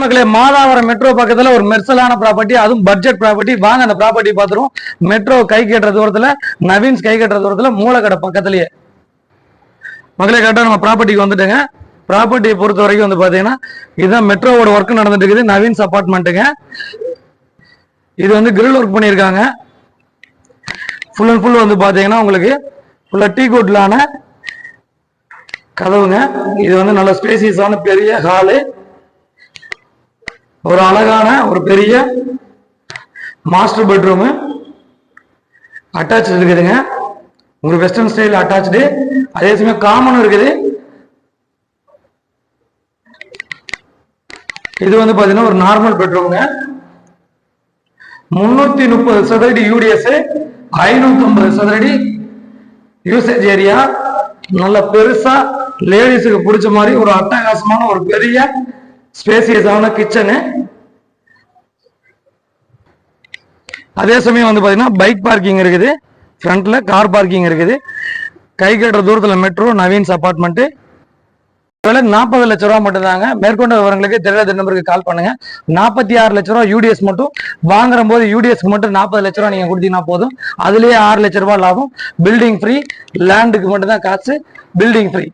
மக்களே, மாதாவரம் மெட்ரோ பக்கத்துல ஒரு மெர்சலான ப்ராப்பர்ட்டி, அதுவும் பட்ஜெட் ப்ராப்பர்ட்டி. வாங்க அந்த ப்ராப்பர்ட்டி பாத்துருவோம். மெட்ரோ கை கட்டுற தூரத்துல, நவீன்ஸ் கை கட்டுற தூரத்துல, மூலக்கடை பக்கத்துலயே. மக்களே, கரெக்டா நம்ம ப்ராப்பர்ட்டிக்கு வந்துட்டுங்க. ப்ராப்பர்ட்டியை பொறுத்த வரைக்கும் வந்து பாத்தீங்கன்னா இதுதான் மெட்ரோவோட ஒர்க் நடந்துட்டு இருக்குது. நவீன்ஸ் அபார்ட்மெண்ட்டுங்க. இது வந்து கிரில் ஒர்க் பண்ணியிருக்காங்க. ஃபுல் அண்ட் ஃபுல் வந்து பாத்தீங்கன்னா உங்களுக்கு ஃபுல்லா டீ குட்லான கதவுங்க. இது வந்து நல்ல ஸ்பேசியஸான பெரிய ஹாலு, ஒரு அழகான ஒரு பெரிய மாஸ்டர் பெட்ரூம் அட்டாச் இருக்குதுங்க. ஒரு வெஸ்டர்ன் ஸ்டைல் அட்டாச்சு, அதே சமயம் காமனும் இருக்குது. இது வந்து பாத்தீங்கன்னா ஒரு நார்மல் பெட்ரூம்ங்க. 330 சதுரடி யூடிஎஸ், 550 சதுரடி யூசேஜ் ஏரியா. நல்ல பெருசா லேடிஸுக்கு பிடிச்ச மாதிரி ஒரு அட்டகாசமான ஒரு பெரிய ஸ்பேசியஸான கிச்சனு. அதே சமயம் வந்து பாத்தீங்கன்னா பைக் பார்க்கிங் இருக்குது, ஃப்ரண்ட்ல கார் பார்க்கிங் இருக்குது. கை கட்டுற தூரத்துல மெட்ரோ நவீன்ஸ் அபார்ட்மெண்ட். 40 லட்சம் ரூபா மட்டும் தாங்க. மேற்கொண்ட விவரங்களுக்கு தெரியாத நம்பருக்கு கால் பண்ணுங்க. 46 லட்சம் ரூபா யூடிஎஸ் மட்டும். வாங்குற போது யூடிஎஸ்க்கு மட்டும் 40 லட்ச ரூபா நீங்க கொடுத்தீங்கன்னா போதும். அதுலயே 6 லட்சம் ரூபாய் லாபம். பில்டிங் ஃப்ரீ, லேண்டுக்கு மட்டும் தான் காசு, பில்டிங் ஃப்ரீ.